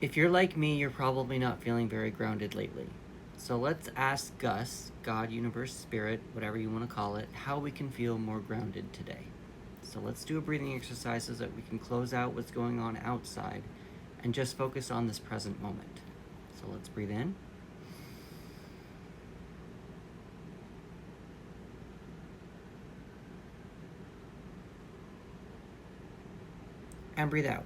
If you're like me, you're probably not feeling very grounded lately. So let's ask Gus, God, universe, spirit, whatever you want to call it, how we can feel more grounded today. So let's do a breathing exercise so that we can close out what's going on outside and just focus on this present moment. So let's breathe in. And breathe out.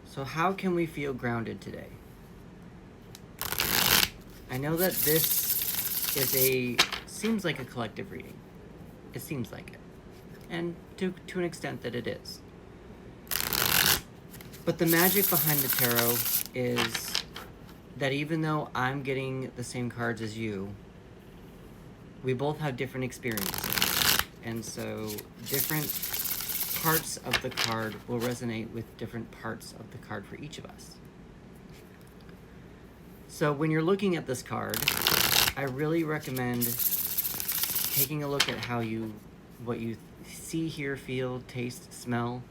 So how can we feel grounded today? I know that this seems like a collective reading. It seems like it. And to an extent that it is. But the magic behind the tarot is that even though I'm getting the same cards as you, we both have different experiences. And so different parts of the card will resonate with different parts of the card for each of us. So when you're looking at this card, I really recommend taking a look at what you see, hear, feel, taste, smell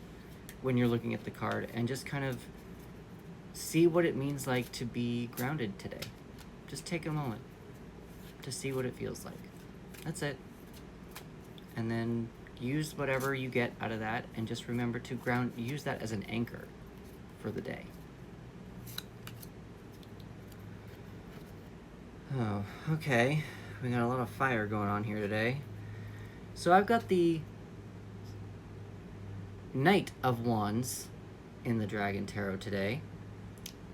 when you're looking at the card, and just kind of see what it means like to be grounded today. Just take a moment to see what it feels like. That's it. And then use whatever you get out of that, and just remember to use that as an anchor for the day. Oh, okay. We got a lot of fire going on here today. So I've got the Knight of Wands in the Dragon Tarot today.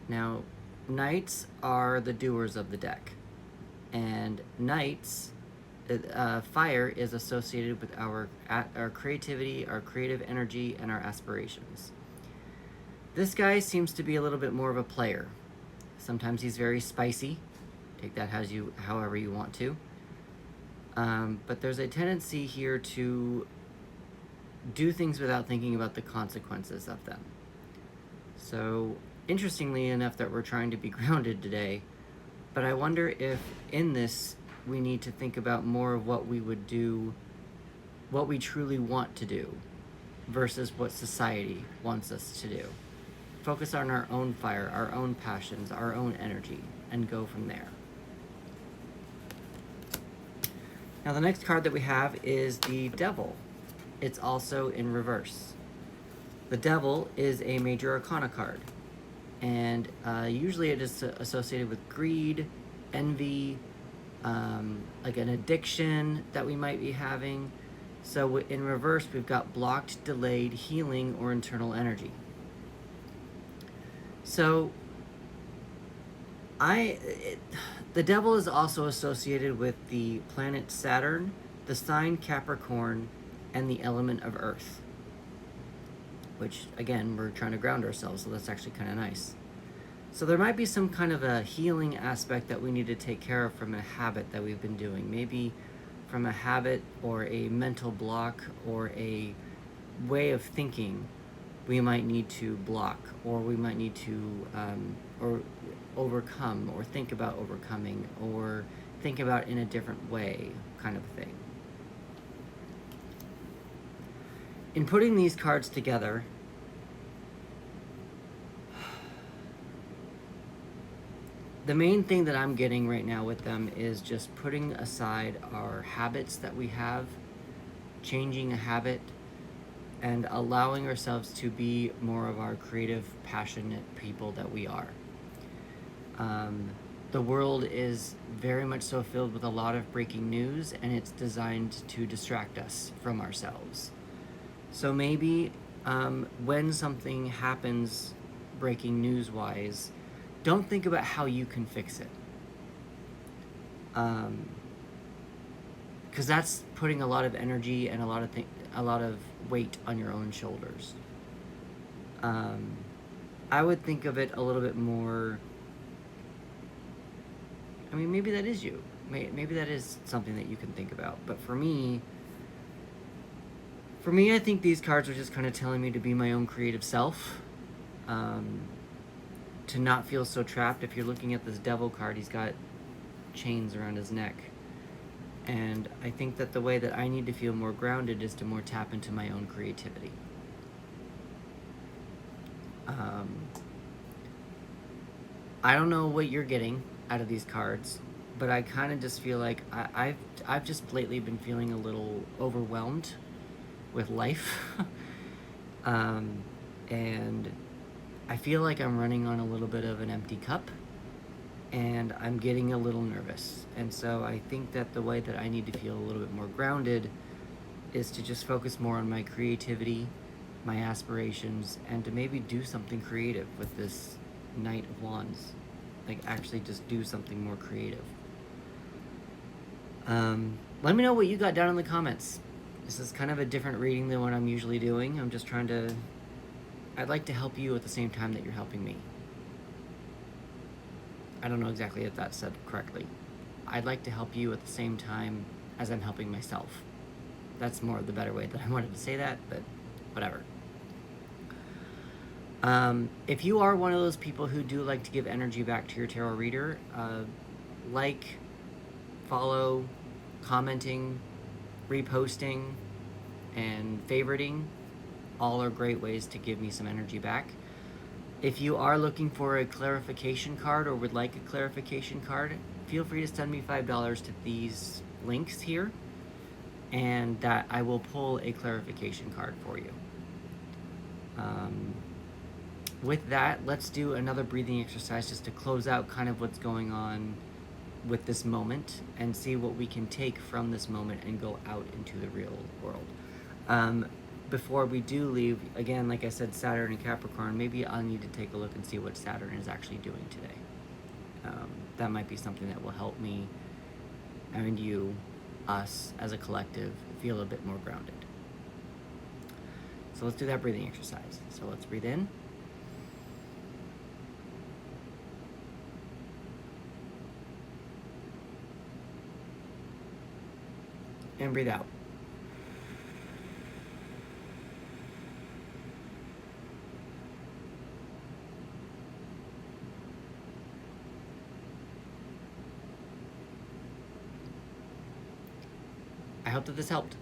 Now, knights are the doers of the deck. And knights, fire is associated with our creativity, our creative energy, and our aspirations. This guy seems to be a little bit more of a player. Sometimes he's very spicy. Take that however you want to. But there's a tendency here to do things without thinking about the consequences of them. So, interestingly enough that we're trying to be grounded today, but I wonder if in this we need to think about more of what we would do, what we truly want to do, versus what society wants us to do. Focus on our own fire, our own passions, our own energy, and go from there. Now the next card that we have is the Devil. It's also in reverse. The Devil is a major arcana card, and usually it is associated with greed, envy, like an addiction that we might be having. So in reverse, we've got blocked, delayed, healing, or internal energy. So the Devil is also associated with the planet Saturn, the sign Capricorn, and the element of Earth. Which, again, we're trying to ground ourselves, so that's actually kind of nice. So there might be some kind of a healing aspect that we need to take care of from a habit that we've been doing. Maybe from a habit or a mental block or a way of thinking we might need to block, or we might need to or overcome, or think about overcoming, or think about in a different way, kind of thing. In putting these cards together, the main thing that I'm getting right now with them is just putting aside our habits that we have, changing a habit, and allowing ourselves to be more of our creative, passionate people that we are. The world is very much so filled with a lot of breaking news, and it's designed to distract us from ourselves. So maybe when something happens breaking news-wise, don't think about how you can fix it. Because that's putting a lot of energy and a lot of weight on your own shoulders. I would think of it a little bit more. I mean, maybe that is you. Maybe that is something that you can think about. But for me, I think these cards are just kind of telling me to be my own creative self. to not feel so trapped. If you're looking at this devil card, he's got chains around his neck. And I think that the way that I need to feel more grounded is to more tap into my own creativity. I don't know what you're getting out of these cards, but I kind of just feel like I've just lately been feeling a little overwhelmed with life. And I feel like I'm running on a little bit of an empty cup, and I'm getting a little nervous. And so I think that the way that I need to feel a little bit more grounded is to just focus more on my creativity, my aspirations, and to maybe do something creative with this Knight of Wands. Like, actually just do something more creative. Let me know what you got down in the comments. This is kind of a different reading than what I'm usually doing. I'm just trying to... I'd like to help you at the same time that you're helping me. I don't know exactly if that's said correctly. I'd like to help you at the same time as I'm helping myself. That's more the better way that I wanted to say that, but whatever. If you are one of those people who do like to give energy back to your tarot reader, like, follow, commenting, reposting, and favoriting, all are great ways to give me some energy back. If you are looking for a clarification card or would like a clarification card, feel free to send me $5 to these links here, and that I will pull a clarification card for you. With that, let's do another breathing exercise just to close out kind of what's going on with this moment and see what we can take from this moment and go out into the real world. Before we do leave, again, like I said, Saturn and Capricorn, maybe I'll need to take a look and see what Saturn is actually doing today. That might be something that will help me and you, us, as a collective, feel a bit more grounded. So let's do that breathing exercise. So let's breathe in. And breathe out. I hope that this helped.